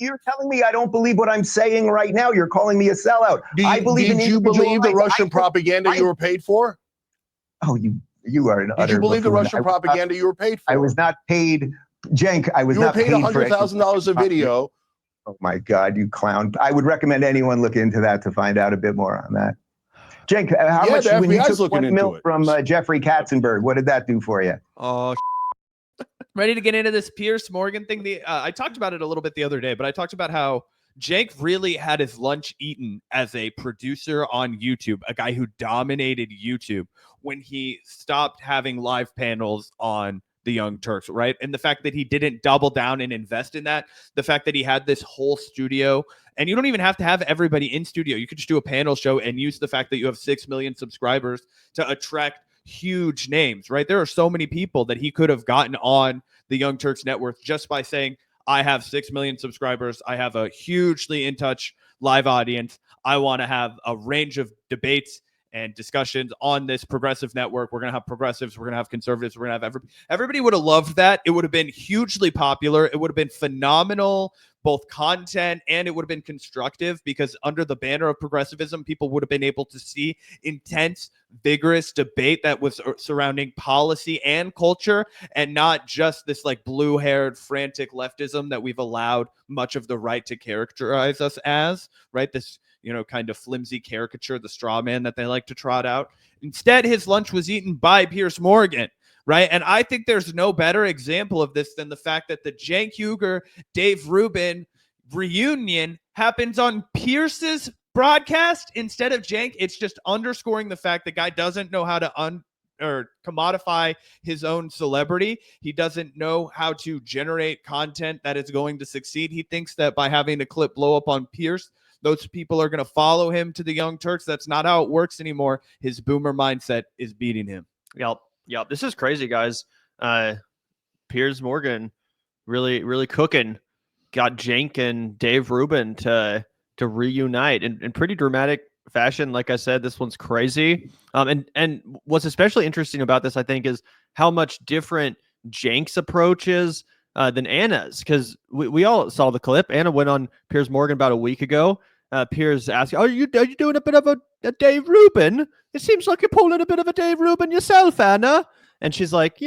You're telling me I don't believe what I'm saying right now. You're calling me a sellout. I believe in Did you believe the Russian propaganda you were paid for? Oh, you are an utter. Did you believe the buffoon. Russian propaganda you were paid for? I was not paid, Cenk. I was not paid $100,000 a video. Oh my God, you clown! I would recommend anyone look into that to find out a bit more on that. Cenk, how much when you took 20 mil from Jeffrey Katzenberg? What did that do for you? Oh. Ready to get into this Piers Morgan thing? I talked about it a little bit the other day, but I talked about how Cenk really had his lunch eaten as a producer on YouTube, a guy who dominated YouTube when he stopped having live panels on the Young Turks, right? And the fact that he didn't double down and invest in that, the fact that he had this whole studio, and you don't even have to have everybody in studio. You could just do a panel show and use the fact that you have 6 million subscribers to attract huge names, right? There are so many people that he could have gotten on the Young Turks network just by saying, I have 6 million subscribers. I have a hugely in touch live audience. I want to have a range of debates and discussions on this progressive network. We're going to have progressives. We're going to have conservatives. We're going to have everybody would have loved that. It would have been hugely popular. It would have been phenomenal, both content, and it would have been constructive, because under the banner of progressivism, people would have been able to see intense, vigorous debate that was surrounding policy and culture, and not just this like blue-haired, frantic leftism that we've allowed much of the right to characterize us as, right? This, kind of flimsy caricature, the straw man that they like to trot out. Instead, his lunch was eaten by Piers Morgan, right? And I think there's no better example of this than the fact that the Cenk Uygur, Dave Rubin reunion happens on Piers's broadcast instead of Cenk. It's just underscoring the fact the guy doesn't know how to commodify his own celebrity. He doesn't know how to generate content that is going to succeed. He thinks that by having a clip blow up on Piers, those people are going to follow him to the Young Turks. That's not how it works anymore. His boomer mindset is beating him. Yep. This is crazy, guys. Piers Morgan really cooking. Got Cenk and Dave Rubin to reunite in pretty dramatic fashion. Like I said, this one's crazy. And what's especially interesting about this, I think, is how much different Cenk's approach is than Ana's, because we all saw the clip. Ana went on Piers Morgan about a week ago. Piers asked, are you doing a bit of a Dave Rubin? It seems like you're pulling a bit of a Dave Rubin yourself, Ana. And she's like,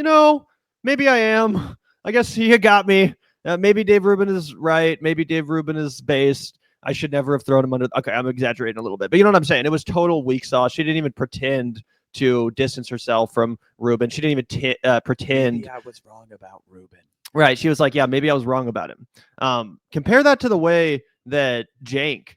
maybe I am. I guess you got me. Maybe Dave Rubin is right. Maybe Dave Rubin is based. I should never have thrown him under. Okay, I'm exaggerating a little bit, but you know what I'm saying? It was total weak sauce. She didn't even pretend to distance herself from Rubin. She didn't even pretend. Maybe I was wrong about Rubin. Right. She was like, yeah, maybe I was wrong about him. Compare that to the way that Cenk,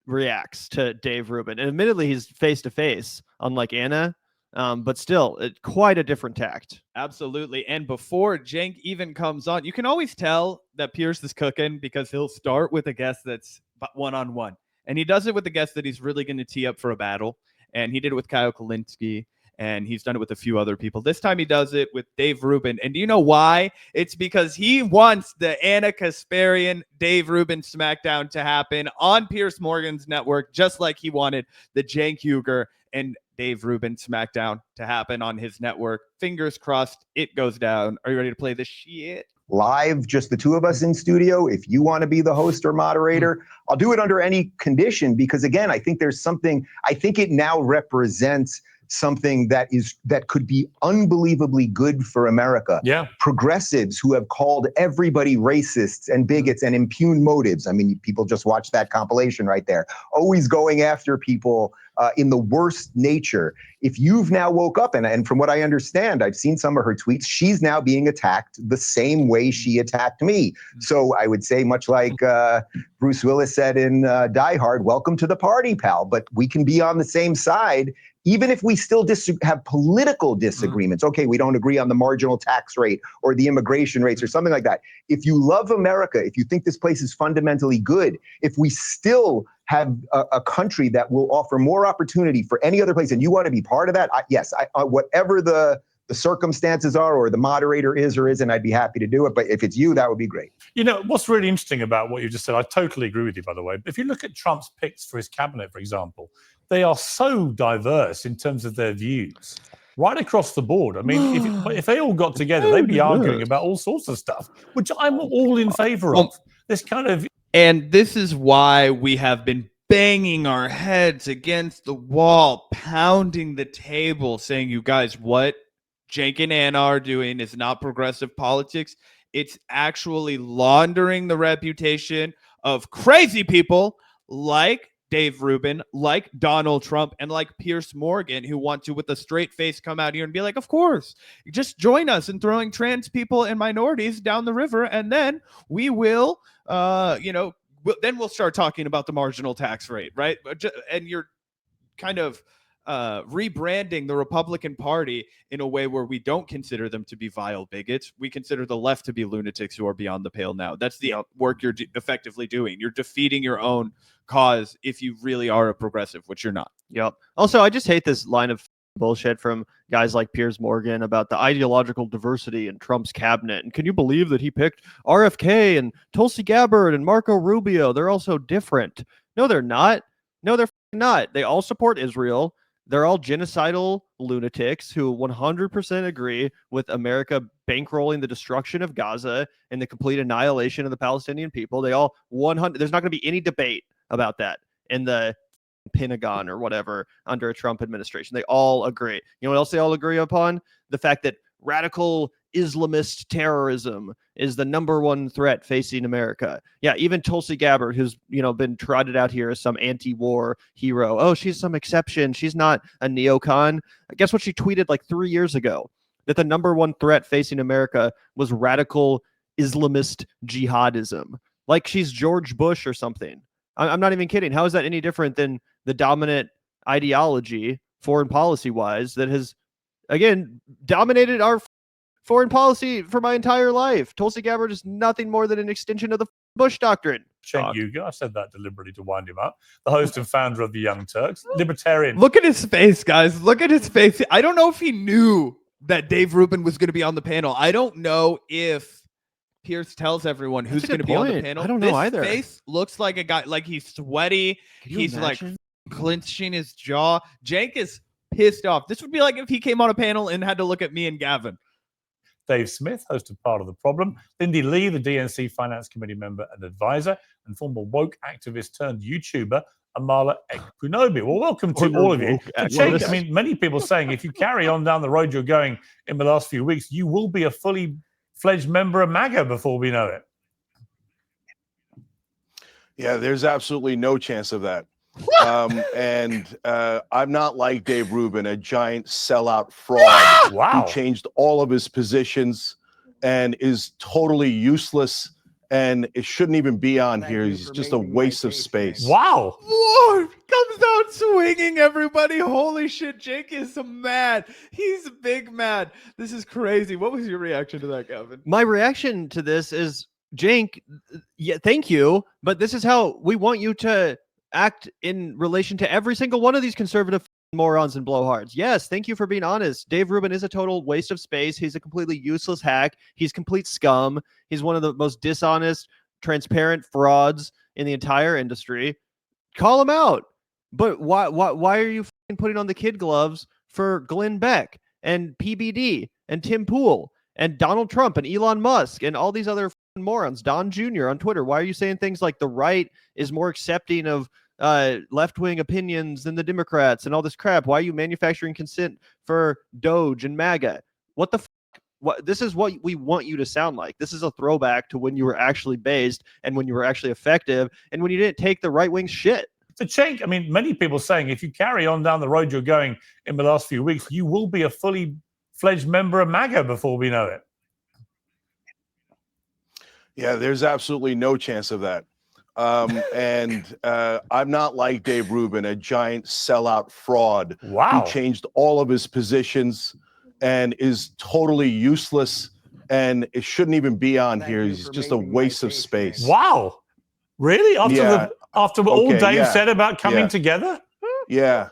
reacts to Dave Rubin. And admittedly, he's face to face, unlike Ana. But still, quite a different tact. Absolutely. And before Cenk even comes on, you can always tell that Piers is cooking because he'll start with a guest that's one-on-one. And he does it with a guest that he's really going to tee up for a battle. And he did it with Kyle Kalinske, and he's done it with a few other people. This time he does it with Dave Rubin. And do you know why? It's because he wants the Ana Kasparian, Dave Rubin SmackDown to happen on Piers Morgan's network, just like he wanted the Cenk Uygur and Dave Rubin SmackDown to happen on his network. Fingers crossed it goes down. Are you ready to play this shit? Live, just the two of us in studio. If you want to be the host or moderator, I'll do it under any condition, because again, I think there's something, I think it now represents something that could be unbelievably good for America. Yeah. Progressives who have called everybody racists and bigots and impugn motives. I mean, people just watch that compilation right there. Always going after people in the worst nature. If you've now woke up, and from what I understand, I've seen some of her tweets, she's now being attacked the same way she attacked me. So I would say, much like Bruce Willis said in Die Hard, welcome to the party, pal. But we can be on the same side, even if we still have political disagreements. Okay, we don't agree on the marginal tax rate or the immigration rates or something like that. If you love America, if you think this place is fundamentally good, if we still have a country that will offer more opportunity for any other place, and you want to be part of that, whatever the circumstances are, or the moderator is or isn't, I'd be happy to do it. But if it's you, that would be great. What's really interesting about what you just said, I totally agree with you, by the way. If you look at Trump's picks for his cabinet, for example, they are so diverse in terms of their views. right across the board. I mean, if they all got together, they'd be arguing about all sorts of stuff, which I'm all in favor of. This kind of... And this is why we have been banging our heads against the wall, pounding the table, saying, you guys, what Cenk and Ana are doing is not progressive politics. It's actually laundering the reputation of crazy people like Dave Rubin, like Donald Trump, and like Piers Morgan, who want to, with a straight face, come out here and be like, of course, just join us in throwing trans people and minorities down the river, and then we will, then we'll start talking about the marginal tax rate, right? And you're kind of rebranding the Republican Party in a way where we don't consider them to be vile bigots. We consider the left to be lunatics who are beyond the pale now. That's the work you're effectively doing. You're defeating your own cause if you really are a progressive, which you're not. Yep. Also, I just hate this line of bullshit from guys like Piers Morgan about the ideological diversity in Trump's cabinet. And can you believe that he picked RFK and Tulsi Gabbard and Marco Rubio? They're all so different. No, they're not. No, they're not. They all support Israel. They're all genocidal lunatics who 100% agree with America bankrolling the destruction of Gaza and the complete annihilation of the Palestinian people. They all 100. There's not going to be any debate about that in the Pentagon or whatever under a Trump administration. They all agree. You know what else they all agree upon? The fact that radical Islamist terrorism is the #1 threat facing America. Yeah, even Tulsi Gabbard, who's been trotted out here as some anti-war hero. Oh, she's some exception. She's not a neocon. Guess what she tweeted like 3 years ago? That the #1 threat facing America was radical Islamist jihadism. Like she's George Bush or something. I'm not even kidding. How is that any different than the dominant ideology, foreign policy-wise, that has, again, dominated our foreign policy for my entire life? Tulsi Gabbard is nothing more than an extension of the Bush doctrine. Cenk Uygur, I said that deliberately to wind him up. The host and founder of the Young Turks, libertarian. Look at his face, guys. Look at his face. I don't know if he knew that Dave Rubin was going to be on the panel. I don't know if Piers tells everyone who's going to be on the panel. I don't know either. His face looks like a guy, like he's sweaty. He's imagine? like clenching his jaw. Cenk is pissed off. This would be like if he came on a panel and had to look at me and Gavin. Dave Smith, host of Part of the Problem. Lindy Lee, the DNC Finance Committee member and advisor, and former woke activist turned YouTuber, Amala Ekpunobi. Well, welcome to all of you. Cenk, I mean, many people saying if you carry on down the road you're going in the last few weeks, you will be a fully fledged member of MAGA before we know it. Yeah, there's absolutely no chance of that. I'm not like Dave Rubin, a giant sellout fraud who changed all of his positions and is totally useless, and it shouldn't even be on here. He's just a waste of space. Wow. Lord comes out swinging, everybody. Holy shit, Cenk is mad. He's big mad. This is crazy. What was your reaction to that, Gavin? My reaction to this is, Cenk, yeah, thank you, but this is how we want you to act in relation to every single one of these conservative morons and blowhards. Yes, thank you for being honest. Dave Rubin is a total waste of space. He's a completely useless hack. He's complete scum. He's one of the most dishonest, transparent frauds in the entire industry. Call him out. But why are you putting on the kid gloves for Glenn Beck and PBD and Tim Pool and Donald Trump and Elon Musk and all these other morons? Don Jr. on Twitter. Why are you saying things like the right is more accepting of left-wing opinions than the Democrats and all this crap? Why are you manufacturing consent for Doge and MAGA? What the what? This is what we want you to sound like. This is a throwback to when you were actually based and when you were actually effective and when you didn't take the right-wing shit. So Cenk, I mean, many people saying if you carry on down the road you're going in the last few weeks, you will be a fully fledged member of MAGA before we know it. Yeah, there's absolutely no chance of that. I'm not like Dave Rubin, a giant sellout fraud who changed all of his positions and is totally useless, and it shouldn't even be on here. He's just a waste of space. Wow. Really? After all Dave said about coming together? Yeah.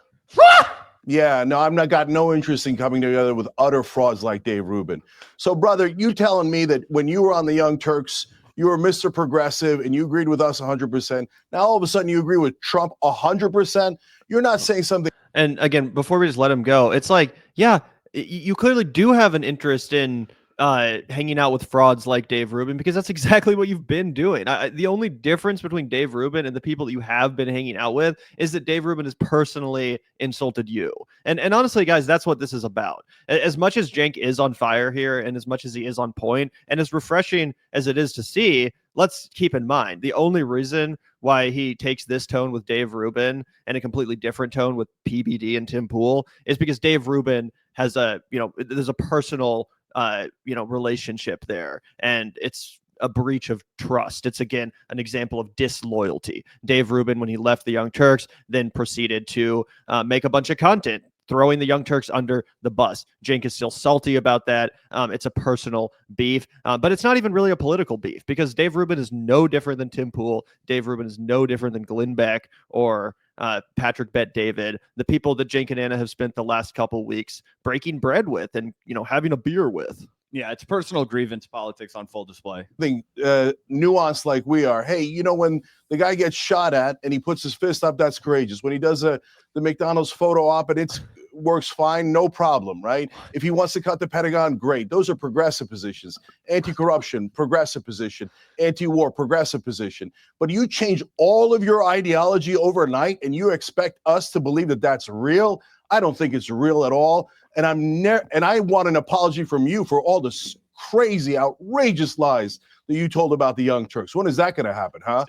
Yeah, no, I've not got no interest in coming together with utter frauds like Dave Rubin. So, brother, you telling me that when you were on the Young Turks, you were Mr. Progressive and you agreed with us 100%. Now, all of a sudden, you agree with Trump 100%. You're not saying something. And again, before we just let him go, it's like, yeah, you clearly do have an interest in hanging out with frauds like Dave Rubin, because that's exactly what you've been doing. The only difference between Dave Rubin and the people that you have been hanging out with is that Dave Rubin has personally insulted you. And honestly, guys, that's what this is about. As much as Cenk is on fire here, and as much as he is on point, and as refreshing as it is to see, let's keep in mind the only reason why he takes this tone with Dave Rubin and a completely different tone with PBD and Tim Pool is because Dave Rubin has there's a personal relationship there, and it's a breach of trust. It's again an example of disloyalty. Dave Rubin, when he left the Young Turks, then proceeded to make a bunch of content throwing the Young Turks under the bus. Cenk is still salty about that. It's a personal beef, but it's not even really a political beef, because Dave Rubin is no different than Tim Pool. Dave Rubin is no different than Glenn Beck or Patrick Bet David, the people that Cenk and Ana have spent the last couple weeks breaking bread with and having a beer with. Yeah, it's personal grievance politics on full display. Thing nuanced like we are. Hey, when the guy gets shot at and he puts his fist up, that's courageous. When he does the McDonald's photo op and it works fine, no problem, right? If he wants to cut the Pentagon, great. Those are progressive positions. Anti-corruption, progressive position. Anti-war, progressive position. But you change all of your ideology overnight and you expect us to believe that that's real? I don't think it's real at all. And I want an apology from you for all the crazy, outrageous lies that you told about the Young Turks. When is that going to happen, huh?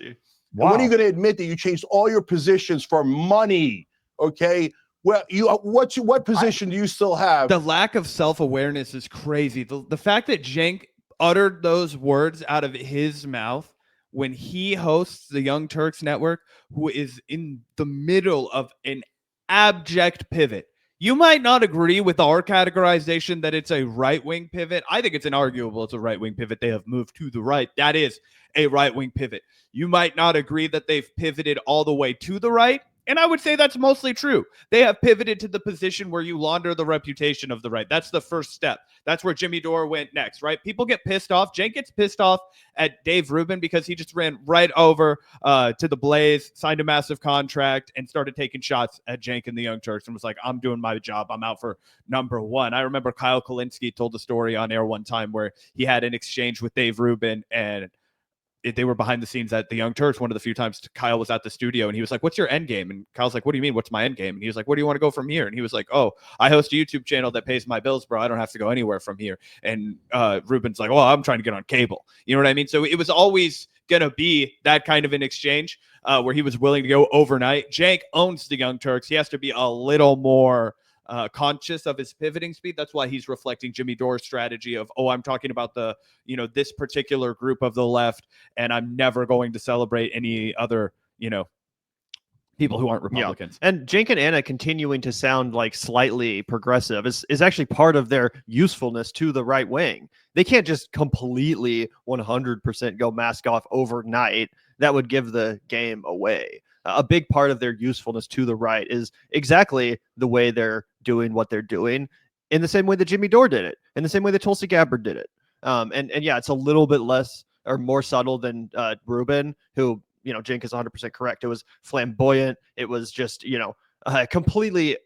Wow. When are you going to admit that you changed all your positions for money? Okay. Well, what position do you still have? The lack of self-awareness is crazy. The fact that Cenk uttered those words out of his mouth when he hosts the Young Turks network, who is in the middle of an abject pivot. You might not agree with our categorization that it's a right-wing pivot. I think it's inarguable it's a right-wing pivot. They have moved to the right. That is a right-wing pivot. You might not agree that they've pivoted all the way to the right. And I would say that's mostly true. They have pivoted to the position where you launder the reputation of the right. That's the first step. That's where Jimmy Dore went next, right? People get pissed off. Cenk gets pissed off at Dave Rubin because he just ran right over to the Blaze, signed a massive contract, and started taking shots at Cenk and the Young Turks and was like, I'm doing my job. I'm out for number one. I remember Kyle Kalinske told a story on air one time where he had an exchange with Dave Rubin, and they were behind the scenes at the Young Turks. One of the few times Kyle was at the studio and he was like, what's your end game? And Kyle's like, what do you mean? What's my end game? And he was like, where do you want to go from here? And he was like, oh, I host a YouTube channel that pays my bills, bro. I don't have to go anywhere from here. And Rubin's like, well, I'm trying to get on cable. You know what I mean? So it was always going to be that kind of an exchange where he was willing to go overnight. Cenk owns the Young Turks. He has to be a little more conscious of his pivoting speed. That's why he's reflecting Jimmy Dore's strategy of, I'm talking about the, this particular group of the left, and I'm never going to celebrate any other, people who aren't Republicans. Yeah. And Cenk and Ana continuing to sound like slightly progressive is actually part of their usefulness to the right wing. They can't just completely 100% go mask off overnight. That would give the game away. A big part of their usefulness to the right is exactly the way they're doing what they're doing, in the same way that Jimmy Dore did it, in the same way that Tulsi Gabbard did it. And yeah, it's a little bit less or more subtle than Rubin, who, Cenk is 100% correct. It was flamboyant. It was just, completely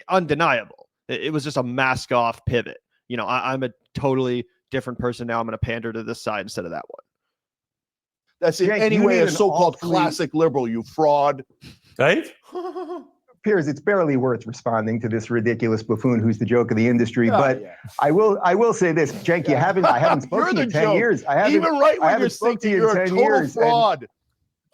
undeniable. It was just a mask off pivot. I'm a totally different person now. I'm going to pander to this side instead of that one. That's in any way a so-called classic liberal, you fraud. Dave? Piers, it's barely worth responding to this ridiculous buffoon who's the joke of the industry. I will say this, Cenk, I haven't spoken to you in 10 years. I haven't spoken to you in 10 years. Fraud.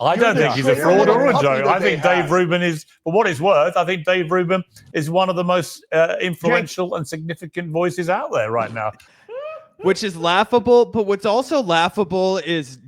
I don't think he's a fraud or a joke. I think Dave Rubin is, for what it's worth, I think Dave Rubin is one of the most influential and significant voices out there right now. Which is laughable, but what's also laughable is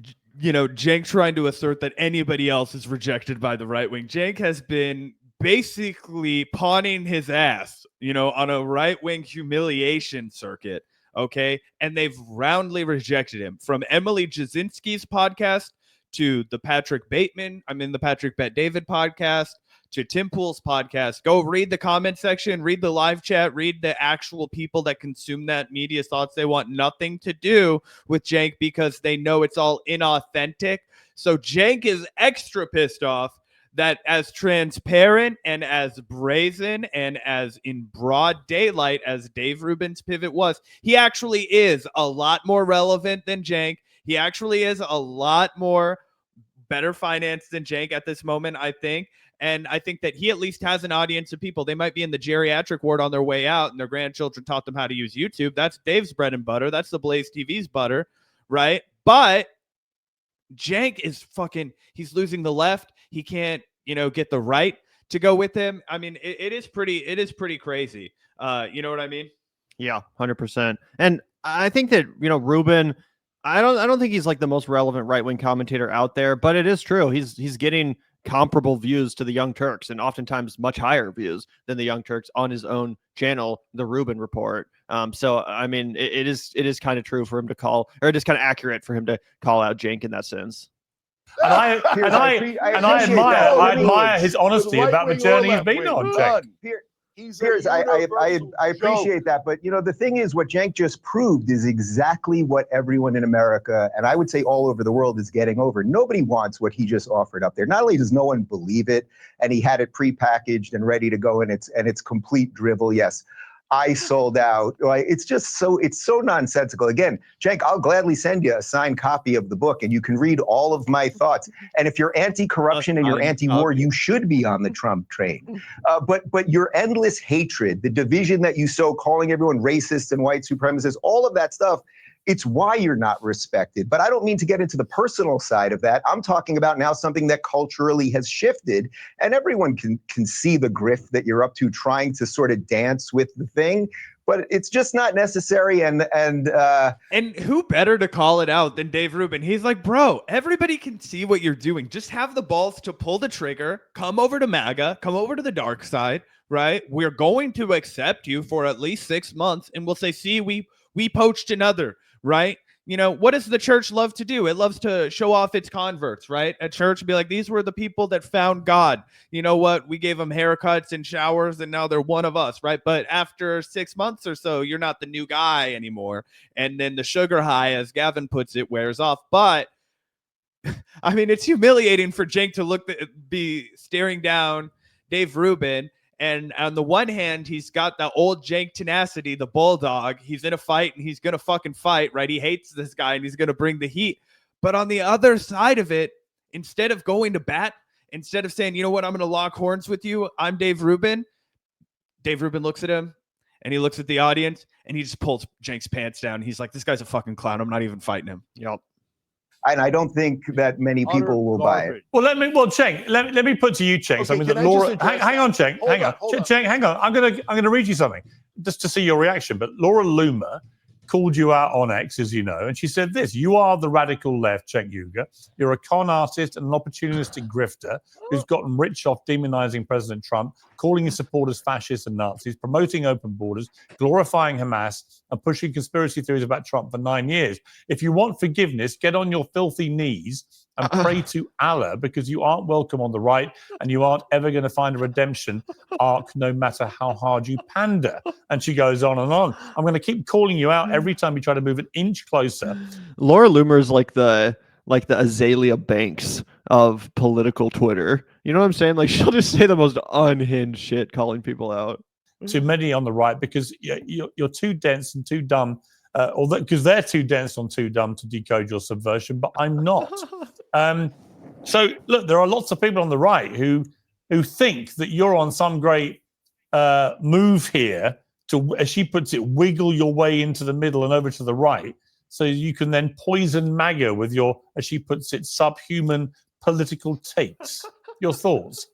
Cenk trying to assert that anybody else is rejected by the right wing. Cenk has been basically pawning his ass, on a right wing humiliation circuit. Okay. And they've roundly rejected him, from Emily Jasinski's podcast to the Patrick Bet David podcast to Tim Pool's podcast. Go read the comment section, read the live chat, read the actual people that consume that media thoughts. They want nothing to do with Cenk because they know it's all inauthentic. So Cenk is extra pissed off that as transparent and as brazen and as in broad daylight as Dave Rubin's pivot was, he actually is a lot more relevant than Cenk. He actually is a lot more better financed than Cenk at this moment, I think. And I think that he at least has an audience of people. They might be in the geriatric ward on their way out, and their grandchildren taught them how to use YouTube. That's Dave's bread and butter. That's the Blaze TV's butter, right? But Cenk is he's losing the left. He can't, get the right to go with him. I mean, it is pretty crazy. You know what I mean? Yeah, 100%. And I think that, Rubin, I don't think he's like the most relevant right-wing commentator out there, but it is true. He's getting comparable views to the Young Turks, and oftentimes much higher views than the Young Turks on his own channel, the Rubin Report. So I mean, it is kind of true for him to call, or it is kind of accurate for him to call out Cenk in that sense. And I admire his honesty about the journey he's been on, Cenk. Piers, I appreciate that, but the thing is, what Cenk just proved is exactly what everyone in America, and I would say all over the world, is getting over. Nobody wants what he just offered up there. Not only does no one believe it, and he had it prepackaged and ready to go, and it's complete drivel. Yes, I sold out. It's just it's so nonsensical. Again, Cenk, I'll gladly send you a signed copy of the book, and you can read all of my thoughts. And if you're anti-corruption and you're anti-war, you should be on the Trump train. But your endless hatred, the division that you sow, calling everyone racist and white supremacist, all of that stuff, it's why you're not respected. But I don't mean to get into the personal side of that. I'm talking about now something that culturally has shifted, and everyone can see the grift that you're up to, trying to sort of dance with the thing. But it's just not necessary. And who better to call it out than Dave Rubin? He's like, bro, everybody can see what you're doing. Just have the balls to pull the trigger, come over to MAGA, come over to the dark side, right? We're going to accept you for at least 6 months, and we'll say, see, we poached another. Right? What does the church love to do? It loves to show off its converts, right? At church, be like, these were the people that found God. You know what? We gave them haircuts and showers, and now they're one of us, right? But after 6 months or so, you're not the new guy anymore. And then the sugar high, as Gavin puts it, wears off. But I mean, it's humiliating for Cenk to be staring down Dave Rubin. And on the one hand, he's got the old Cenk tenacity, the bulldog. He's in a fight and he's going to fucking fight, right? He hates this guy and he's going to bring the heat. But on the other side of it, instead of going to bat, instead of saying, you know what, I'm going to lock horns with you, I'm Dave Rubin. Dave Rubin looks at him and he looks at the audience and he just pulls Cenk's pants down. He's like, this guy's a fucking clown. I'm not even fighting him. Yep. And I don't think that many people will buy it. Well, Cenk, let me put to you, Cenk, something that Laura. Hang on, Cenk. Cenk, hang on. I'm gonna read you something just to see your reaction. But Laura Loomer called you out on X, as you know, and she said this: "You are the radical left, Cenk Uygur. You're a con artist and an opportunistic grifter who's gotten rich off demonizing President Trump, calling his supporters fascists and Nazis, promoting open borders, glorifying Hamas, and pushing conspiracy theories about Trump for 9 years. If you want forgiveness, get on your filthy knees and pray to Allah, because you aren't welcome on the right and you aren't ever going to find a redemption arc no matter how hard you pander." And she goes on and on. I'm going to keep calling you out every time you try to move an inch closer. Laura Loomer's like the Azalea Banks of political Twitter. You know what I'm saying? Like, she'll just say the most unhinged shit calling people out. Too many on the right because you're too dense and too dumb, because they're too dense and too dumb to decode your subversion, but I'm not. So look, there are lots of people on the right who think that you're on some great move here to, as she puts it, wiggle your way into the middle and over to the right, so you can then poison MAGA with your, as she puts it, subhuman political takes. Your thoughts?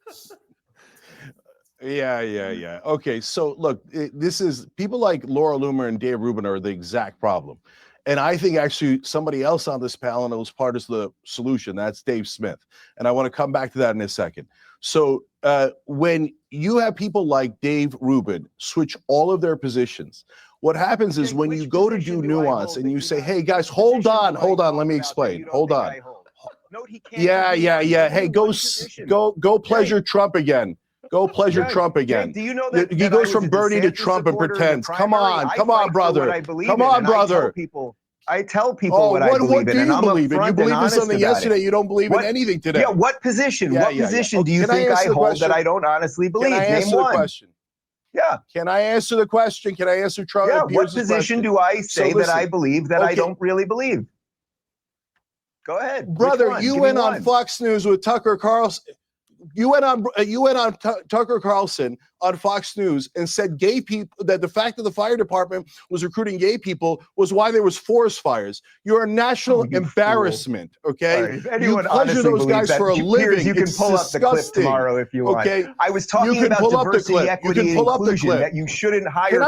Yeah. Okay, so look, this is people like Laura Loomer and Dave Rubin are the exact problem. And I think actually somebody else on this panel was part of the solution. That's Dave Smith. And I want to come back to that in a second. So when you have people like Dave Rubin switch all of their positions, what happens is when you go to do nuance and you say, hey guys, hold on, let me explain. Hold on. Yeah. Hey, go pleasure Trump again. Go pleasure Trump again. Do you know that he goes from Bernie to Trump and pretends? Come on, brother. Come on, brother. I tell people what I believe in, do and you I'm believe in? upfront You and believed in honest something about yesterday. it. You don't believe in anything today. Yeah, what position? Yeah, what yeah, yeah. position do Okay, you can I think I answer the hold that question? I don't honestly believe? Can I Name answer the one. question? Yeah. Can I answer the question? Can I answer Charlie? Yeah. What position do I say that I believe that I don't really believe? Go ahead, brother. You went on Fox News with Tucker Carlson. You went on Tucker Carlson on Fox News and said gay people, that the fact that the fire department was recruiting gay people was why there was forest fires. You're a national embarrassment. Okay, right. If you pleasure those guys for a living. You can pull up the clip tomorrow if you want. Okay, I was talking about diversity, equity, and inclusion. That you shouldn't hire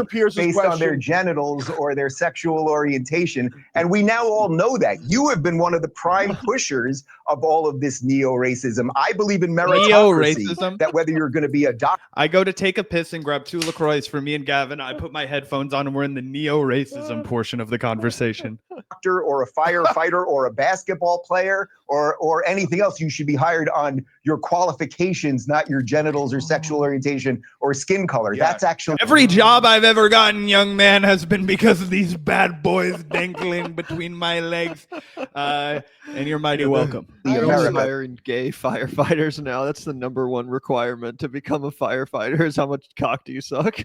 people based on their genitals or their sexual orientation, and we now all know that. You have been one of the prime pushers of all of this neo-racism. I believe in meritocracy. That whether you're going to be a doctor. I go to take a piss and grab 2 LaCroix for me and Gavin. I put my headphones on and we're in the neo-racism portion of the conversation. Or a firefighter or a basketball player or anything else. You should be hired on your qualifications, not your genitals or sexual orientation or skin color. Yeah. That's actually every job I've ever gotten, young man, has been because of these bad boys dangling between my legs. And you're mighty welcome. I'm hiring gay firefighters now. That's the #1 requirement to become a firefighter is how much cock do you suck?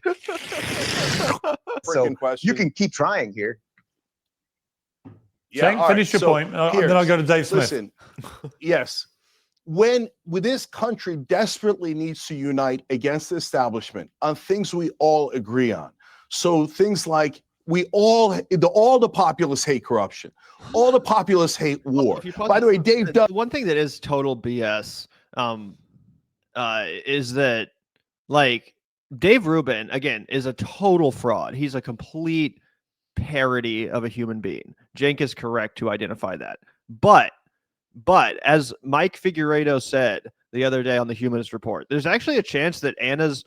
So you can keep trying here. Yeah, Cenk, finish your point, and then I'll go to Dave Smith. Listen, yes. When this country desperately needs to unite against the establishment on things we all agree on. So things like all the populists hate corruption. All the populists hate war. By the way, Dave does one thing that is total BS is that, like, Dave Rubin, again, is a total fraud. He's a complete parody of a human being. Cenk is correct to identify that. But as Mike Figueiredo said the other day on the Humanist Report, there's actually a chance that Anna's,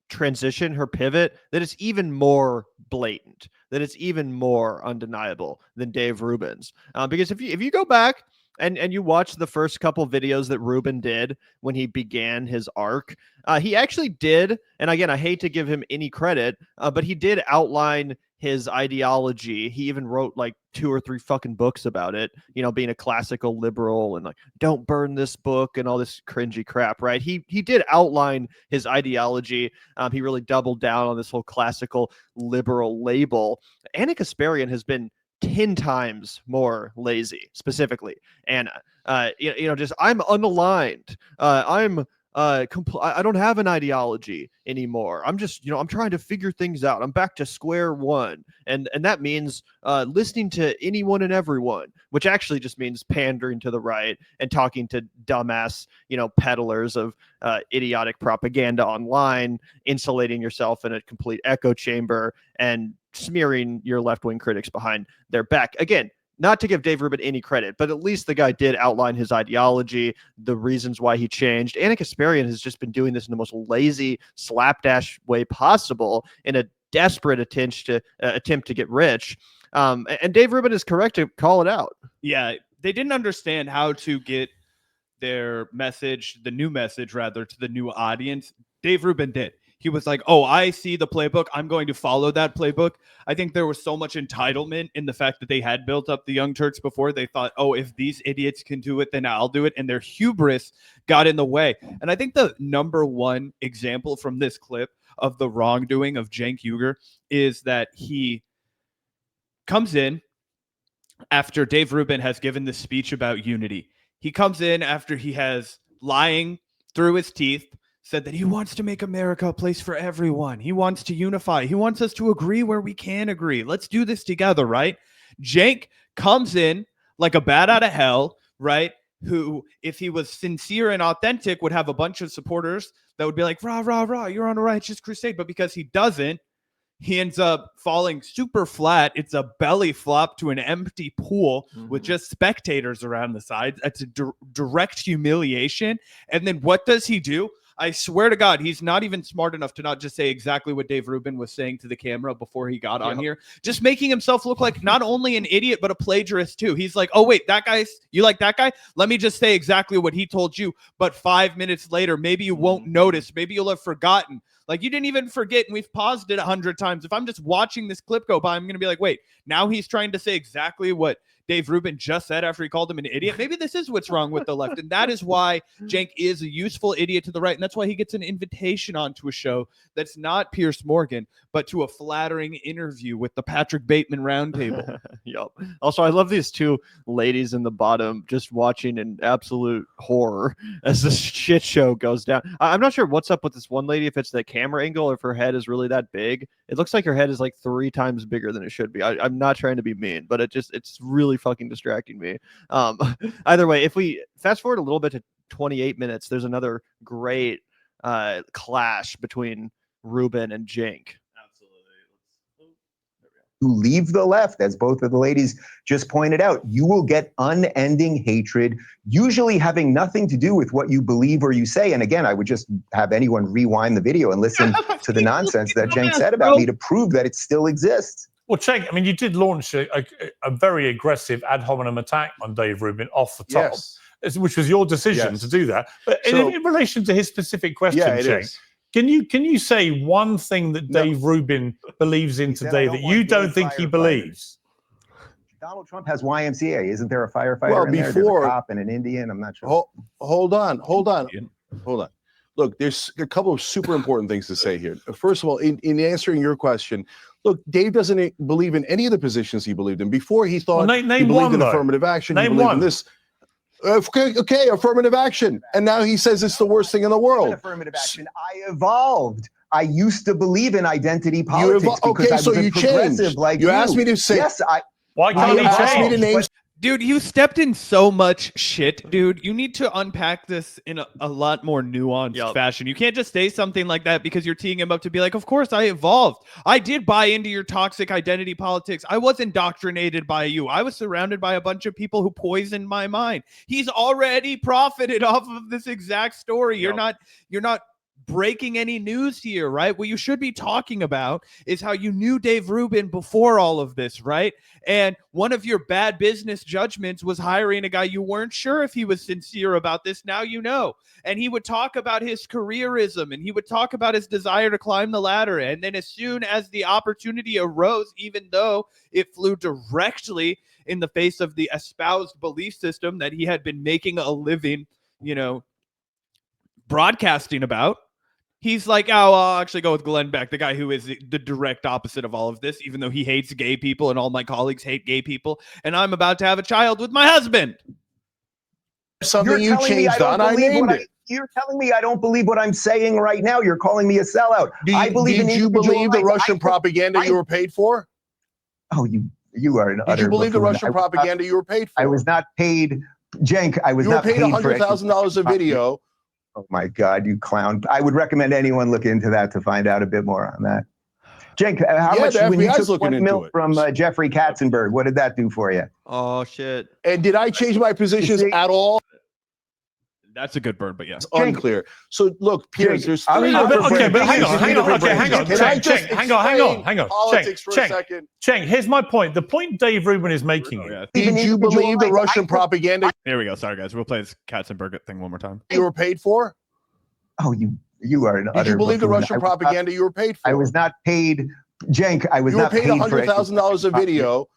transition, her pivot, that it's even more blatant, that it's even more undeniable than Dave Rubin's. Because if you go back and you watch the first couple videos that Rubin did when he began his arc, he actually did, and again, I hate to give him any credit, but he did outline his ideology. He even wrote like 2 or 3 fucking books about it, being a classical liberal and like, don't burn this book and all this cringy crap, right? He did outline his ideology. He really doubled down on this whole classical liberal label. Ana Kasparian has been 10 times more lazy, specifically. And, just I'm unaligned. I don't have an ideology anymore. I'm just, I'm trying to figure things out. I'm back to square one. And that means listening to anyone and everyone, which actually just means pandering to the right and talking to dumbass, peddlers of idiotic propaganda online, insulating yourself in a complete echo chamber and smearing your left-wing critics behind their back. Again, not to give Dave Rubin any credit, but at least the guy did outline his ideology, the reasons why he changed. Ana Kasparian has just been doing this in the most lazy, slapdash way possible in a desperate attempt to get rich. And Dave Rubin is correct to call it out. Yeah, they didn't understand how to get their message, the new message rather, to the new audience. Dave Rubin did. He was like, oh, I see the playbook. I'm going to follow that playbook. I think there was so much entitlement in the fact that they had built up the Young Turks before. They thought, oh, if these idiots can do it, then I'll do it. And their hubris got in the way. And I think the #1 example from this clip of the wrongdoing of Cenk Uygur is that he comes in after Dave Rubin has given this speech about unity. He comes in after he has, lying through his teeth, said that he wants to make America a place for everyone. He wants to unify. He wants us to agree where we can agree. Let's do this together, right? Cenk comes in like a bat out of hell, right? Who, if he was sincere and authentic, would have a bunch of supporters that would be like, rah, rah, rah, you're on a righteous crusade. But because he doesn't, he ends up falling super flat. It's a belly flop to an empty pool with just spectators around the sides. It's a direct humiliation. And then what does he do? I swear to God, he's not even smart enough to not just say exactly what Dave Rubin was saying to the camera before he got on here. Just making himself look like not only an idiot, but a plagiarist too. He's like, oh, wait, you like that guy? Let me just say exactly what he told you. But 5 minutes later, maybe you won't notice. Maybe you'll have forgotten. Like, you didn't even forget, and we've paused it 100 times. If I'm just watching this clip go by, I'm going to be like, wait, now he's trying to say exactly what Dave Rubin just said after he called him an idiot. Maybe this is what's wrong with the left. And that is why Cenk is a useful idiot to the right. And that's why he gets an invitation onto a show that's not Piers Morgan, but to a flattering interview with the Patrick Bateman Roundtable. Yep. Also, I love these two ladies in the bottom just watching in absolute horror as this shit show goes down. I'm not sure what's up with this one lady, if it's the camera angle or if her head is really that big. It looks like her head is like 3 times bigger than it should be. I'm not trying to be mean, but it's really fucking distracting me. Either way, if we fast forward a little bit to 28 minutes, there's another great clash between Rubin and Cenk. You leave the left, as both of the ladies just pointed out, you will get unending hatred, usually having nothing to do with what you believe or you say. And again, I would just have anyone rewind the video and listen to the nonsense that Cenk said about me to prove that it still exists. Well, Cenk, I mean, you did launch a very aggressive ad hominem attack on Dave Rubin off the top, which was your decision to do that. But in relation to his specific question, Cenk, can you say one thing that Dave Rubin believes in today that you don't think he believes? Donald Trump has YMCA. Isn't there a firefighter Well, in there? There's a cop and an Indian. I'm not sure. Hold on. Look, there's a couple of super important things to say here. First of all, in answering your question, look, Dave doesn't believe in any of the positions he believed in. Before, he thought he believed in affirmative action. He believed in this. Okay, affirmative action. And now he says it's the worst thing in the world. Affirmative action. I evolved. I used to believe in identity politics because I was a progressive like you. You asked me to say. Yes, why can't he asked me to name. Dude, you stepped in so much shit, dude. You need to unpack this in a lot more nuanced fashion. You can't just say something like that because you're teeing him up to be like, of course I evolved. I did buy into your toxic identity politics. I was indoctrinated by you. I was surrounded by a bunch of people who poisoned my mind. He's already profited off of this exact story. You're not breaking any news here, right? What you should be talking about is how you knew Dave Rubin before all of this, right? And one of your bad business judgments was hiring a guy you weren't sure if he was sincere about this. Now you know. And he would talk about his careerism and he would talk about his desire to climb the ladder. And then as soon as the opportunity arose, even though it flew directly in the face of the espoused belief system that he had been making a living, broadcasting about, he's like, oh, I'll actually go with Glenn Beck, the guy who is the direct opposite of all of this, even though he hates gay people and all my colleagues hate gay people. And I'm about to have a child with my husband. Something you changed on, I named it. You're telling me I don't believe what I'm saying right now. You're calling me a sellout. I believe in you believe the Russian propaganda you were paid for? Oh, you are an utter. Did you believe the Russian propaganda you were paid for? I was not paid, Cenk. I was not paid. You were paid $100,000 a video. Oh my God, you clown! I would recommend anyone look into that to find out a bit more on that. Cenk, how much when you took $1 million from Jeffrey Katzenberg? What did that do for you? Oh shit! And did I change my positions at all? That's a good burn, but yes, unclear. So look, Piers, there's three. Okay, but hang on. Hang on. Politics for a second. Cenk, here's my point. The point Dave Rubin is making. Did you believe the Russian propaganda? There we go. Sorry, guys. We'll play this Katzenberg thing one more time. You were paid for? Oh, you are an utter. Did you believe the Russian propaganda you were paid for? I was not paid, Cenk. I was not paid. You were paid $100,000 a video.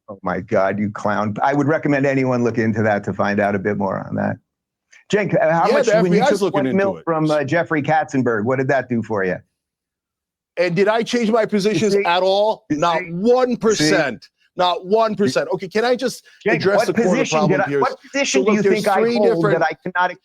Oh my God, you clown! I would recommend anyone look into that to find out a bit more on that. Cenk, how much when you took $1 million from Jeffrey Katzenberg? What did that do for you? And did I change my positions at all? Not 1%. Not 1%. Okay, can I just address the core problem here? What position do you think I hold that I cannot?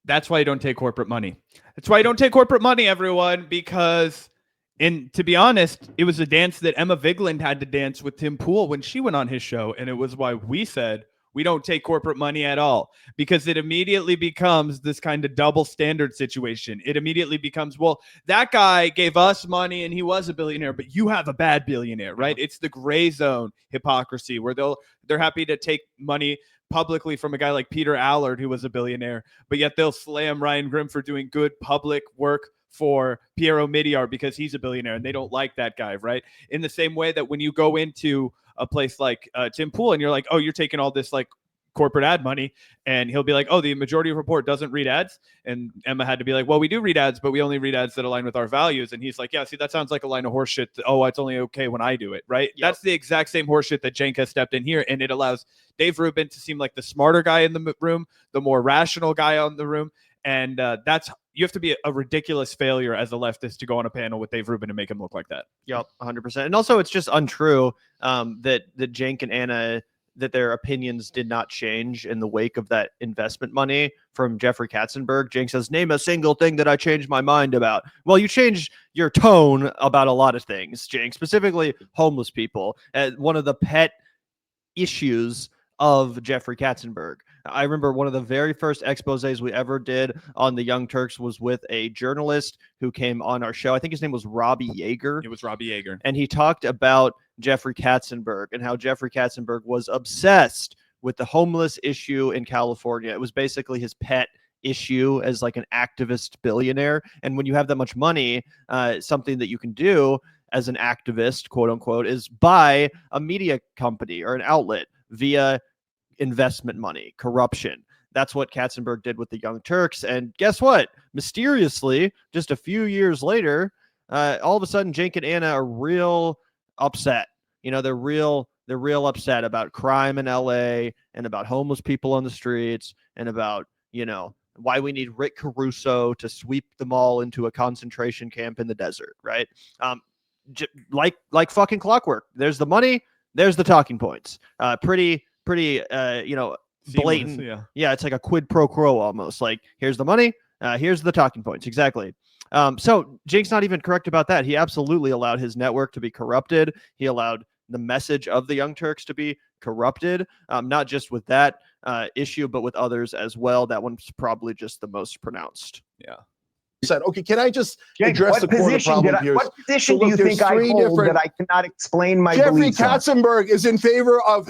That's why you don't take corporate money. That's why you don't take corporate money, everyone, because to be honest, it was a dance that Emma Vigeland had to dance with Tim Pool when she went on his show. And it was why we said, we don't take corporate money at all, because it immediately becomes this kind of double standard situation. It immediately becomes, well, that guy gave us money and he was a billionaire, but you have a bad billionaire, right? It's the gray zone hypocrisy where they're happy to take money publicly from a guy like Peter Allard, who was a billionaire, but yet they'll slam Ryan Grimm for doing good public work for Piero Midyar because he's a billionaire and they don't like that guy, right? In the same way that when you go into a place like Tim Pool and you're like, oh, you're taking all this like corporate ad money, and he'll be like, oh, the majority report doesn't read ads. And Emma had to be like, well, we do read ads, but we only read ads that align with our values. And he's like, yeah, see, that sounds like a line of horseshit. Oh, it's only okay when I do it, right? Yep. That's the exact same horseshit that Cenk has stepped in here, and it allows Dave Rubin to seem like the smarter guy in the room, the more rational guy in the room. And you have to be a ridiculous failure as a leftist to go on a panel with Dave Rubin and make him look like that. Yep, 100%. And also, it's just untrue that Cenk and Ana, that their opinions did not change in the wake of that investment money from Jeffrey Katzenberg. Cenk says, name a single thing that I changed my mind about. Well, you changed your tone about a lot of things, Cenk, specifically homeless people. One of the pet issues of Jeffrey Katzenberg. I remember one of the very first exposés we ever did on the Young Turks was with a journalist who came on our show. I think his name was Robbie Yeager. It was Robbie Yeager. And he talked about Jeffrey Katzenberg and how Jeffrey Katzenberg was obsessed with the homeless issue in California. It was basically his pet issue as like an activist billionaire. And when you have that much money, something that you can do as an activist, quote unquote, is buy a media company or an outlet via investment money, corruption. That's what Katzenberg did with the Young Turks. And guess what? Mysteriously, just a few years later, all of a sudden, Cenk and Ana are real upset. You know, they're real upset about crime in LA and about homeless people on the streets and about, you know, why we need Rick Caruso to sweep them all into a concentration camp in the desert, right? Like fucking clockwork. There's the money, there's the talking points. Pretty you know, blatant. Seamless, yeah, it's like a quid pro quo almost. Like, here's the money, here's the talking points. Exactly. So Cenk's not even correct about that. He absolutely allowed his network to be corrupted. He allowed the message of the Young Turks to be corrupted, not just with that issue, but with others as well. That one's probably just the most pronounced. Yeah. Said, okay, can I just Cenk, address the core of the problem here? What position do you think I hold that I cannot explain my beliefs on? Jeffrey Katzenberg is in favor of...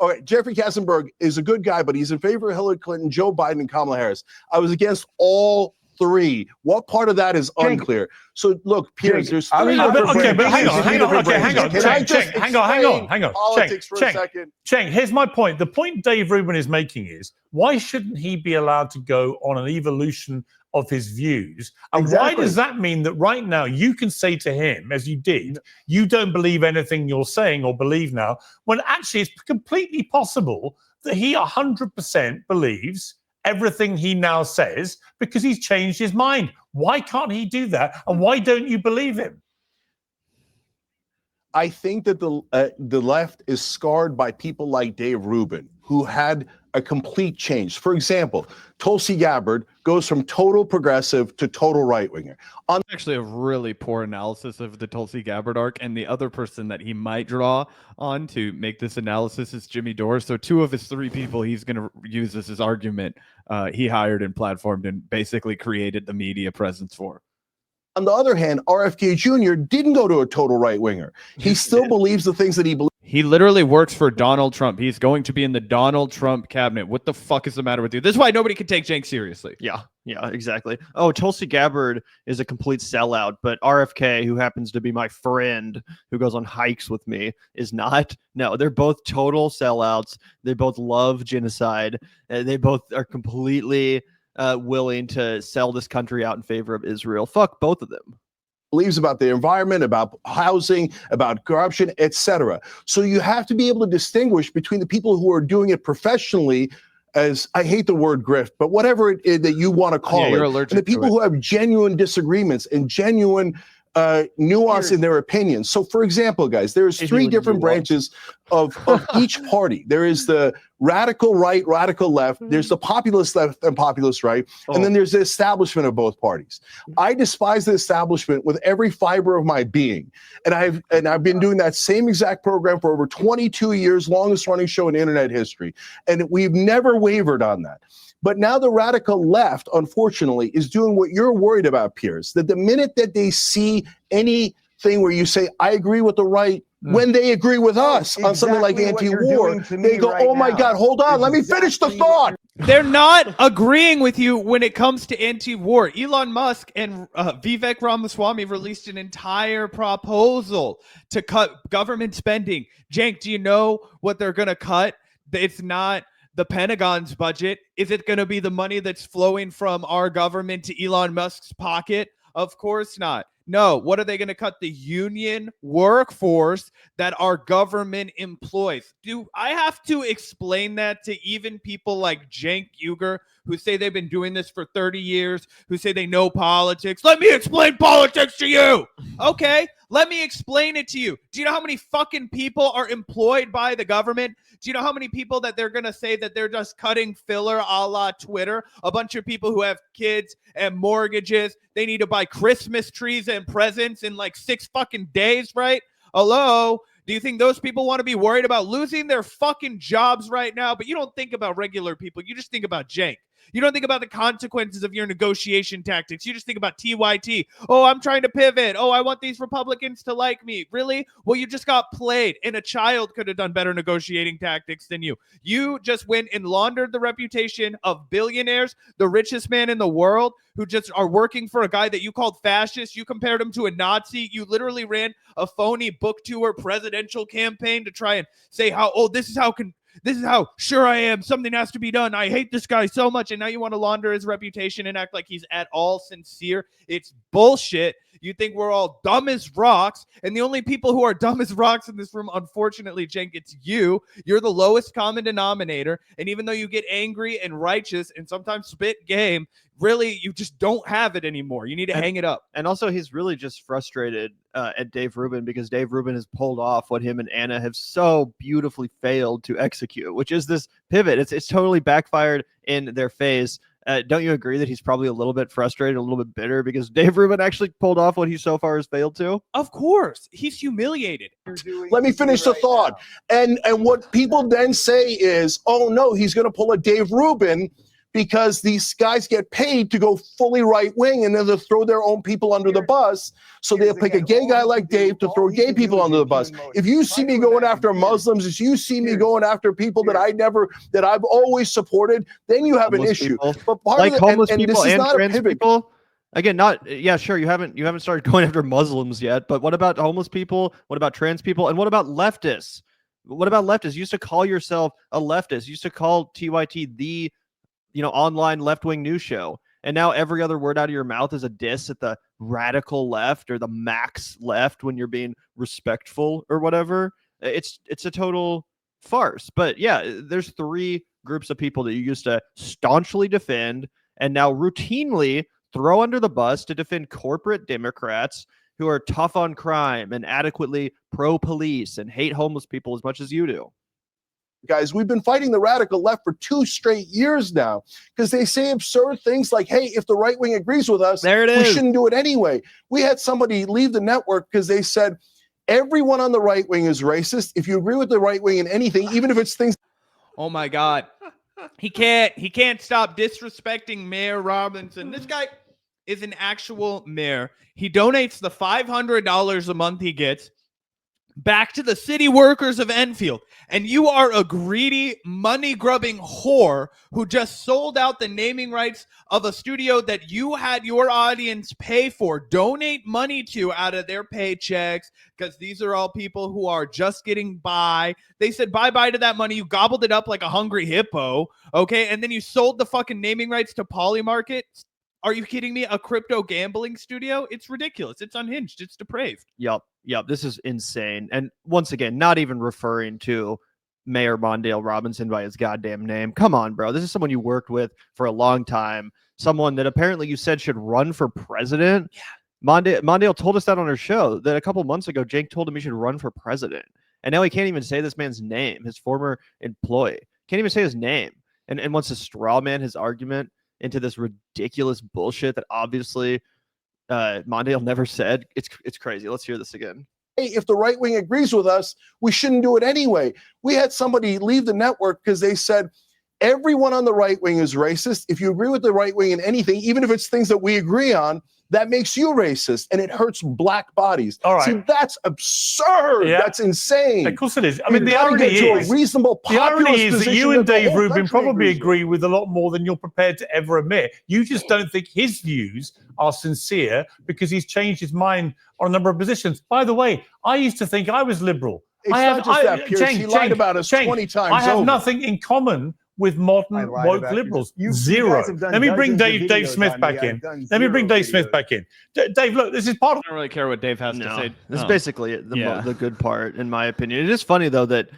Okay, Jeffrey Katzenberg is a good guy, but he's in favor of Hillary Clinton, Joe Biden, and Kamala Harris. I was against all three. What part of that is unclear? So look, Piers, there's three different... Okay, but hang on. Hang on. Politics for a second. Cenk, here's my point. The point Dave Rubin is making is, why shouldn't he be allowed to go on an evolution of his views? And why does that mean that right now you can say to him, as you did, you don't believe anything you're saying or believe now, when actually it's completely possible that he 100% believes everything he now says because he's changed his mind? Why can't he do that? And why don't you believe him? I think that the left is scarred by people like Dave Rubin, who had a complete change. For example, Tulsi Gabbard goes from total progressive to total right-winger. Actually, a really poor analysis of the Tulsi Gabbard arc, and the other person that he might draw on to make this analysis is Jimmy Dore. So two of his three people he's going to use as his argument he hired and platformed and basically created the media presence for. On the other hand, RFK Jr. didn't go to a total right-winger. He still believes the things that he believes. He literally works for Donald Trump. He's going to be in the Donald Trump cabinet. What the fuck is the matter with you? This is why nobody can take Cenk seriously. Yeah, exactly. Oh, Tulsi Gabbard is a complete sellout, but RFK, who happens to be my friend who goes on hikes with me, is not. No, they're both total sellouts. They both love genocide. They both are completely willing to sell this country out in favor of Israel. Fuck both of them. Believes about the environment, about housing, about corruption, etc. So you have to be able to distinguish between the people who are doing it professionally, as I hate the word grift, but whatever it is that you want to call it, and the people who have genuine disagreements and genuine nuance in their opinions. So, for example, guys, there's three different branches of each party. There is the radical right, radical left. There's the populist left and populist right. And then there's the establishment of both parties. I despise the establishment with every fiber of my being. And I've been doing that same exact program for over 22 years, longest running show in internet history. And we've never wavered on that. But now the radical left, unfortunately, is doing what you're worried about, Piers, that the minute that they see anything where you say, I agree with the right, when they agree with us on something like anti-war, they go, oh my God, hold on, let me finish the thought. They're not agreeing with you when it comes to anti-war. Elon Musk and Vivek Ramaswamy released an entire proposal to cut government spending. Cenk, do you know what they're going to cut? It's not the Pentagon's budget? Is it going to be the money that's flowing from our government to Elon Musk's pocket? Of course not. No. What are they going to cut? The union workforce that our government employs. Do I have to explain that to even people like Cenk Uygur, who say they've been doing this for 30 years, who say they know politics? Let me explain politics to you. Okay, let me explain it to you. Do you know how many fucking people are employed by the government? Do you know how many people that they're going to say that they're just cutting filler a la Twitter? A bunch of people who have kids and mortgages. They need to buy Christmas trees and presents in like 6 fucking days, right? Hello? Do you think those people want to be worried about losing their fucking jobs right now? But you don't think about regular people. You just think about Cenk. You don't think about the consequences of your negotiation tactics. You just think about TYT. Oh, I'm trying to pivot. Oh, I want these Republicans to like me. Really? Well, you just got played, and a child could have done better negotiating tactics than you. You just went and laundered the reputation of billionaires, the richest man in the world, who just are working for a guy that you called fascist. You compared him to a Nazi. You literally ran a phony book tour presidential campaign to try and say this is how sure I am. Something has to be done. I hate this guy so much. And now you want to launder his reputation and act like he's at all sincere. It's bullshit. You think we're all dumb as rocks. And the only people who are dumb as rocks in this room, unfortunately, Cenk, it's you. You're the lowest common denominator. And even though you get angry and righteous and sometimes spit game, really, you just don't have it anymore. You need to hang it up. And also, he's really just frustrated at Dave Rubin because Dave Rubin has pulled off what him and Ana have so beautifully failed to execute, which is this pivot. It's totally backfired in their face. Don't you agree that he's probably a little bit frustrated, a little bit bitter because Dave Rubin actually pulled off what he so far has failed to? Of course. He's humiliated. Let me finish the thought. And what people then say is, oh, no, he's going to pull a Dave Rubin because these guys get paid to go fully right wing and then they'll throw their own people under the bus. So they'll pick a gay guy like Dave to throw gay people under the bus. If you see me going after Muslims, if you see me going after people that I've always supported, then you have an issue. But part like of homeless people and trans people. Again, sure, you haven't started going after Muslims yet, but what about homeless people? What about trans people? And what about leftists? What about leftists? You used to call yourself a leftist. You used to call TYT the online left-wing news show. And now every other word out of your mouth is a diss at the radical left or the max left when you're being respectful or whatever. It's a total farce. But yeah, there's 3 groups of people that you used to staunchly defend and now routinely throw under the bus to defend corporate Democrats who are tough on crime and adequately pro-police and hate homeless people as much as you do. Guys, we've been fighting the radical left for 2 straight years now because they say absurd things like, hey, if the right wing agrees with us, we shouldn't do it anyway. We had somebody leave the network because they said everyone on the right wing is racist. If you agree with the right wing in anything, even if it's things. Oh my God. He can't stop disrespecting Mayor Robinson. This guy is an actual mayor. He donates the $500 a month he gets back to the city workers of Enfield. And you are a greedy, money-grubbing whore who just sold out the naming rights of a studio that you had your audience pay for, donate money to out of their paychecks, because these are all people who are just getting by. They said bye-bye to that money. You gobbled it up like a hungry hippo, okay? And then you sold the fucking naming rights to Polymarket. Are you kidding me? A crypto gambling studio? It's ridiculous. It's unhinged. It's depraved. Yep. This is insane. And once again, not even referring to Mayor Mondale Robinson by his goddamn name. Come on, bro. This is someone you worked with for a long time. Someone that apparently you said should run for president. Yeah. Mondale told us that on our show that a couple months ago, Cenk told him he should run for president. And now he can't even say this man's name, his former employee. Can't even say his name. And wants to straw man his argument into this ridiculous bullshit that obviously Mondale never said. It's crazy. Let's hear this again. Hey, if the right wing agrees with us, we shouldn't do it anyway. We had somebody leave the network because they said everyone on the right wing is racist. If you agree with the right wing in anything, even if it's things that we agree on, that makes you racist and it hurts black bodies. All right. See, that's absurd. Yeah. That's insane. Of course it is. I mean, the irony is that you and Dave Rubin probably agree with a lot more than you're prepared to ever admit. You just don't think his views are sincere because he's changed his mind on a number of positions. By the way, I used to think I was liberal. It's not just that, Piers. He lied about us 20 times I have nothing in common with I modern lied woke about liberals? you Zero. guys have done Let me bring dozens of Dave videos Smith on back me. in. I've done Let me bring zero Dave Smith videos. back in. Dave, look, this is part of I don't really care what Dave has to say. This is Oh. basically the Yeah. the good part, in my opinion. It is funny though that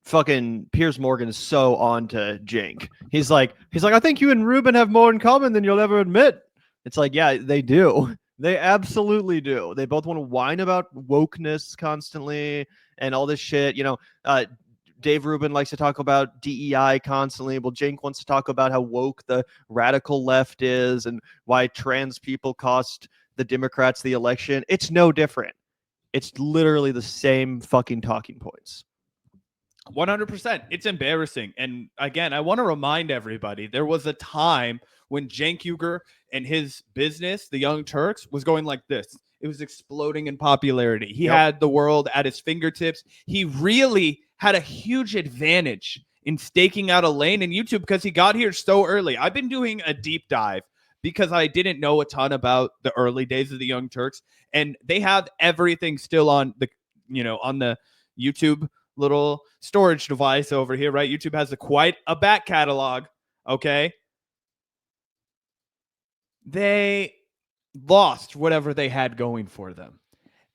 fucking Piers Morgan is so on to Cenk. He's like, I think you and Rubin have more in common than you'll ever admit. It's like, yeah, they do. They absolutely do. They both want to whine about wokeness constantly and all this shit. Dave Rubin likes to talk about DEI constantly. Well, Cenk wants to talk about how woke the radical left is and why trans people cost the Democrats the election. It's no different. It's literally the same fucking talking points. 100%. It's embarrassing. And again, I want to remind everybody there was a time when Cenk Uygur and his business, the Young Turks, was going like this. It was exploding in popularity. He had the world at his fingertips. He really had a huge advantage in staking out a lane in YouTube because he got here so early. I've been doing a deep dive because I didn't know a ton about the early days of the Young Turks, and they have everything still on the YouTube little storage device over here, right? YouTube has quite a back catalog. Okay. They lost whatever they had going for them.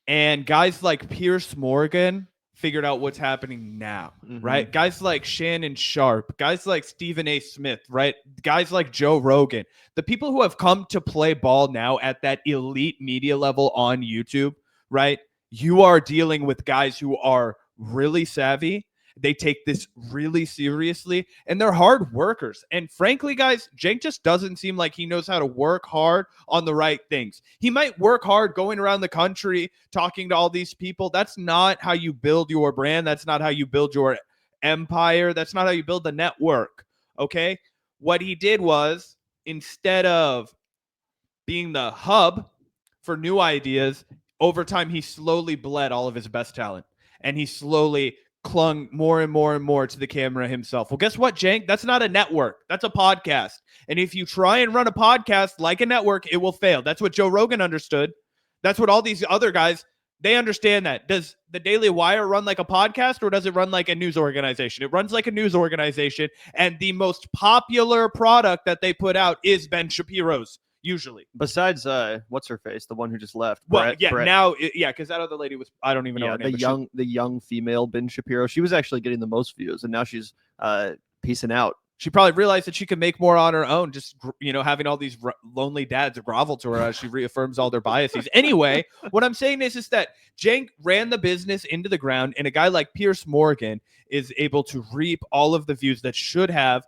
And guys like Piers Morgan figured out what's happening now, right? Guys like Shannon Sharp, guys like Stephen A. Smith, right? Guys like Joe Rogan, the people who have come to play ball now at that elite media level on YouTube, right? You are dealing with guys who are really savvy. They take this really seriously, and they're hard workers. And frankly, guys, Cenk just doesn't seem like he knows how to work hard on the right things. He might work hard going around the country talking to all these people. That's not how you build your brand. That's not how you build your empire. That's not how you build the network, okay? What he did was, instead of being the hub for new ideas, over time, he slowly bled all of his best talent. And he slowly clung more and more and more to the camera himself. Well, guess what, Cenk? That's not a network. That's a podcast. And if you try and run a podcast like a network, it will fail. That's what Joe Rogan understood. That's what all these other guys, they understand that. Does the Daily Wire run like a podcast, or does it run like a news organization? It runs like a news organization. And the most popular product that they put out is Ben Shapiro's. Usually, besides what's her face, the one who just left. Well, Brett. Now, because that other lady was, I don't even know her name. The young female Ben Shapiro. She was actually getting the most views, and now she's peacing out. She probably realized that she could make more on her own, just having all these lonely dads grovel to her as she reaffirms all their biases. Anyway, what I'm saying is that Cenk ran the business into the ground, and a guy like Piers Morgan is able to reap all of the views that should have,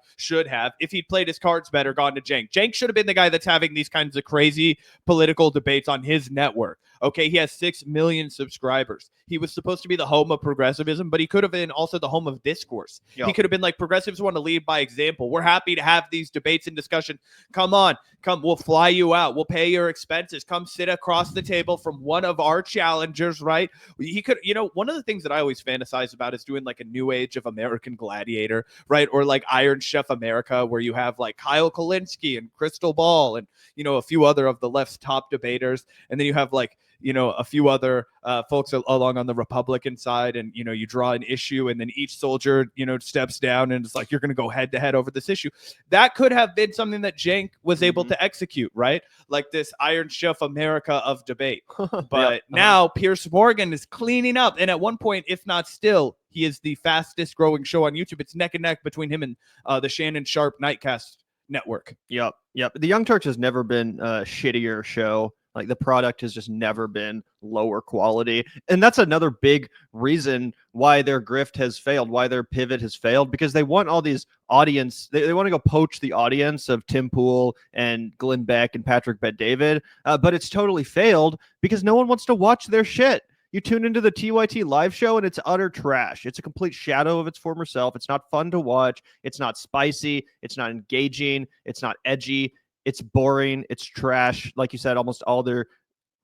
if he'd played his cards better, gone to Cenk. Cenk should have been the guy that's having these kinds of crazy political debates on his network. Okay, he has 6 million subscribers. He was supposed to be the home of progressivism, but he could have been also the home of discourse. Yep. He could have been like, progressives want to lead by example. We're happy to have these debates and discussion. Come on, we'll fly you out. We'll pay your expenses. Come sit across the table from one of our challengers, right? He could, one of the things that I always fantasize about is doing like a new age of American Gladiator, right? Or like Iron Chef America, where you have like Kyle Kulinski and Crystal Ball and, a few other of the left's top debaters. And then you have like, a few other folks along on the Republican side, and, you draw an issue, and then each soldier, steps down, and it's like, you're going to go head to head over this issue. That could have been something that Cenk was able to execute, right? Like this Iron Chef America of debate. But now Piers Morgan is cleaning up. And at one point, if not still, he is the fastest growing show on YouTube. It's neck and neck between him and the Shannon Sharp Nightcast network. Yep. The Young Turks has never been a shittier show. Like, the product has just never been lower quality. And that's another big reason why their grift has failed, why their pivot has failed, because they want all these audience. They want to go poach the audience of Tim Pool and Glenn Beck and Patrick Bet-David. But it's totally failed because no one wants to watch their shit. You tune into the TYT live show and it's utter trash. It's a complete shadow of its former self. It's not fun to watch. It's not spicy. It's not engaging. It's not edgy. It's boring. It's trash. Like you said, almost all their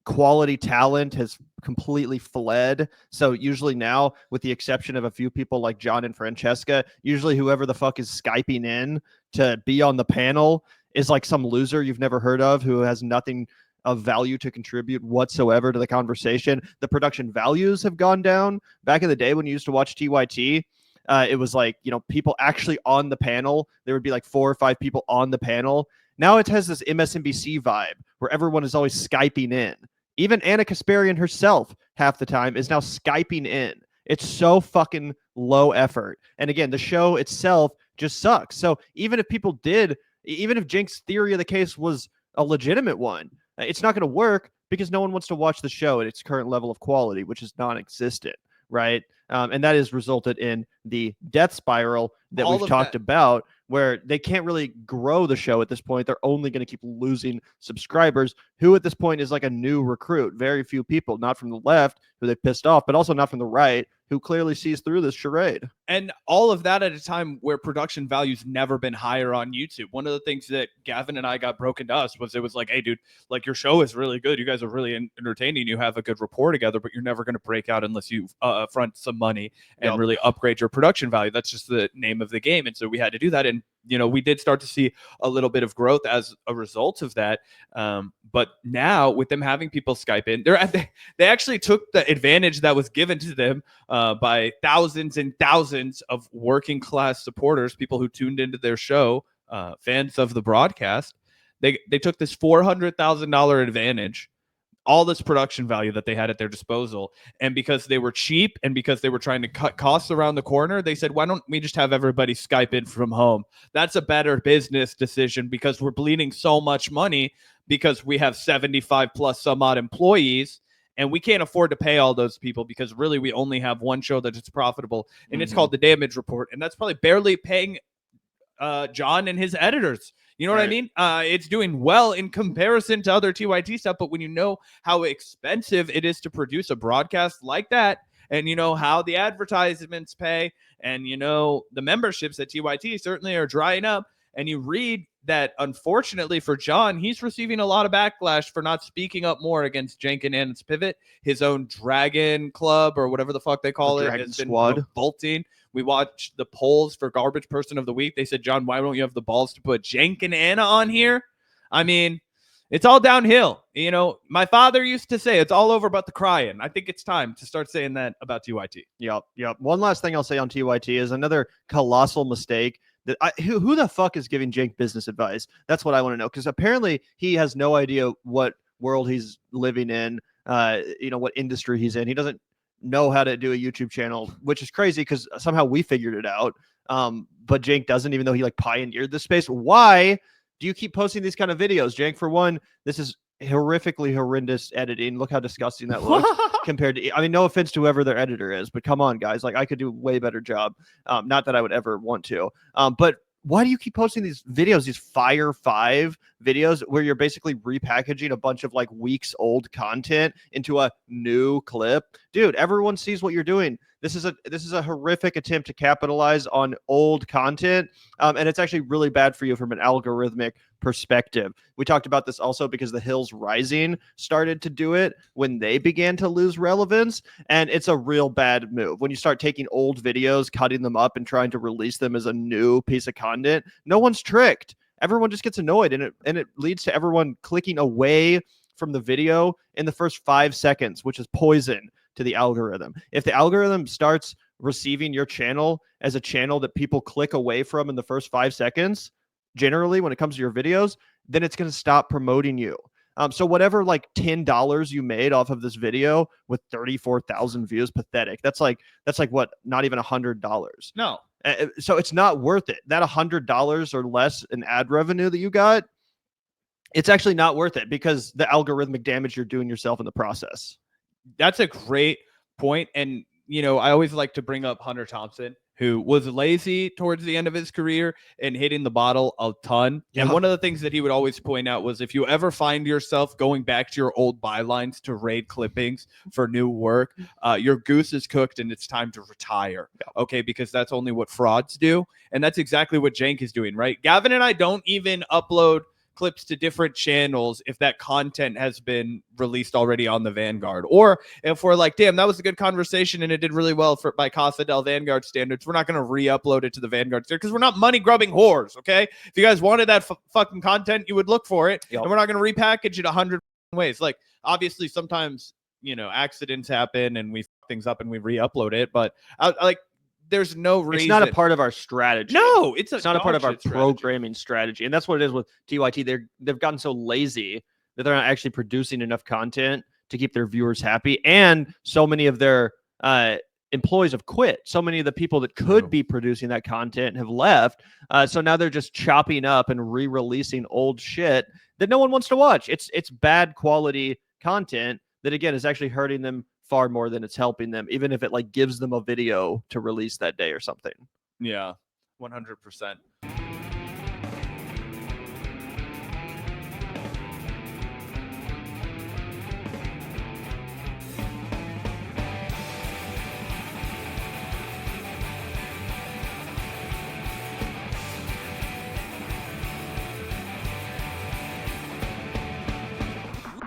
quality talent has completely fled. So usually now, with the exception of a few people like John and Francesca, usually whoever the fuck is Skyping in to be on the panel is like some loser you've never heard of who has nothing of value to contribute whatsoever to the conversation. The production values have gone down. Back in the day when you used to watch TYT, It was like, people actually on the panel. There would be like 4 or 5 people on the panel. Now it has this MSNBC vibe where everyone is always Skyping in. Even Ana Kasparian herself, half the time, is now Skyping in. It's so fucking low effort. And again, the show itself just sucks. So even if Cenk's theory of the case was a legitimate one, it's not going to work because no one wants to watch the show at its current level of quality, which is non-existent, right? And that has resulted in the death spiral that we've talked about, where they can't really grow the show at this point. They're only going to keep losing subscribers, who at this point is like a new recruit. Very few people, not from the left, who they pissed off, but also not from the right, who clearly sees through this charade. And all of that at a time where production value's never been higher on YouTube. One of the things that Gavin and I got broken to us was, it was like, hey, dude, like, your show is really good. You guys are really entertaining. You have a good rapport together, but you're never going to break out unless you front some money and really upgrade your production value. That's just the name of the game. And so we had to do that. And, we did start to see a little bit of growth as a result of that. But now with them having people Skype in, they actually took the advantage that was given to them by thousands and thousands of working class supporters, people who tuned into their show, fans of the broadcast. They took this $400,000 advantage, all this production value that they had at their disposal. And because they were cheap and because they were trying to cut costs around the corner, they said, why don't we just have everybody Skype in from home? That's a better business decision because we're bleeding so much money because we have 75 plus some odd employees. And we can't afford to pay all those people because really we only have one show that is profitable. And it's called The Damage Report. And that's probably barely paying John and his editors. You know what I mean? It's doing well in comparison to other TYT stuff. But when you know how expensive it is to produce a broadcast like that, and you know how the advertisements pay, and the memberships at TYT certainly are drying up, and you read that, unfortunately for John, he's receiving a lot of backlash for not speaking up more against Cenk and Ana's pivot. His own Dragon Club, or whatever the fuck they call it, has been revolting. We watched the polls for Garbage Person of the Week. They said, John, why don't you have the balls to put Cenk and Ana on here? I mean, it's all downhill. My father used to say it's all over but the crying. I think it's time to start saying that about TYT. Yep. One last thing I'll say on TYT is another colossal mistake. Who the fuck is giving Cenk business advice? That's what I want to know, because apparently he has no idea what world he's living in, what industry he's in. He doesn't know how to do a YouTube channel, which is crazy because somehow we figured it out. But Cenk doesn't, even though he pioneered this space. Why do you keep posting these kind of videos, Cenk? For one, this is horrifically horrendous editing. Look how disgusting that looks compared to, no offense to whoever their editor is, but come on, guys. I could do a way better job. Not that I would ever want to. But why do you keep posting these videos, these Fire 5 videos, where you're basically repackaging a bunch of weeks old content into a new clip? Dude, everyone sees what you're doing. This is a horrific attempt to capitalize on old content, and it's actually really bad for you from an algorithmic perspective. We talked about this also because The Hills Rising started to do it when they began to lose relevance, and it's a real bad move. When you start taking old videos, cutting them up, and trying to release them as a new piece of content, no one's tricked. Everyone just gets annoyed, and it leads to everyone clicking away from the video in the first 5 seconds, which is poison to the algorithm. If the algorithm starts receiving your channel as a channel that people click away from in the first 5 seconds, generally when it comes to your videos, then it's going to stop promoting you. So whatever $10 you made off of this video with 34,000 views, pathetic. That's like what? Not even $100. No. So it's not worth it. That $100 or less in ad revenue that you got, it's actually not worth it because the algorithmic damage you're doing yourself in the process. That's a great point. And, I always like to bring up Hunter Thompson, who was lazy towards the end of his career and hitting the bottle a ton. Yeah. And one of the things that he would always point out was, if you ever find yourself going back to your old bylines to raid clippings for new work, your goose is cooked and it's time to retire. Yeah. Okay, because that's only what frauds do. And that's exactly what Cenk is doing, right? Gavin and I don't even upload clips to different channels if that content has been released already on the Vanguard, or if we're like, damn, that was a good conversation and it did really well by Casa del Vanguard standards, we're not going to re-upload it to the Vanguard standard because we're not money grubbing whores. Okay, if you guys wanted that fucking content, you would look for it. Yep. And we're not going to repackage it 100 ways. Obviously sometimes accidents happen and we fuck things up and we re-upload it, but there's no reason. It's not a part of our strategy. No, it's not a part of our strategy. programming strategy. And that's what it is with TYT. They've gotten so lazy that they're not actually producing enough content to keep their viewers happy. And so many of their employees have quit. So many of the people that could be producing that content have left. So now they're just chopping up and re-releasing old shit that no one wants to watch. It's bad quality content that, again, is actually hurting them far more than it's helping them, even if it like gives them a video to release that day or something. Yeah, 100%.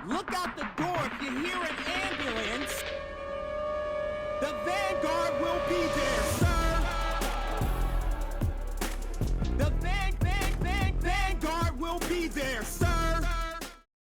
Look out the door if you hear an ambulance. The Vanguard will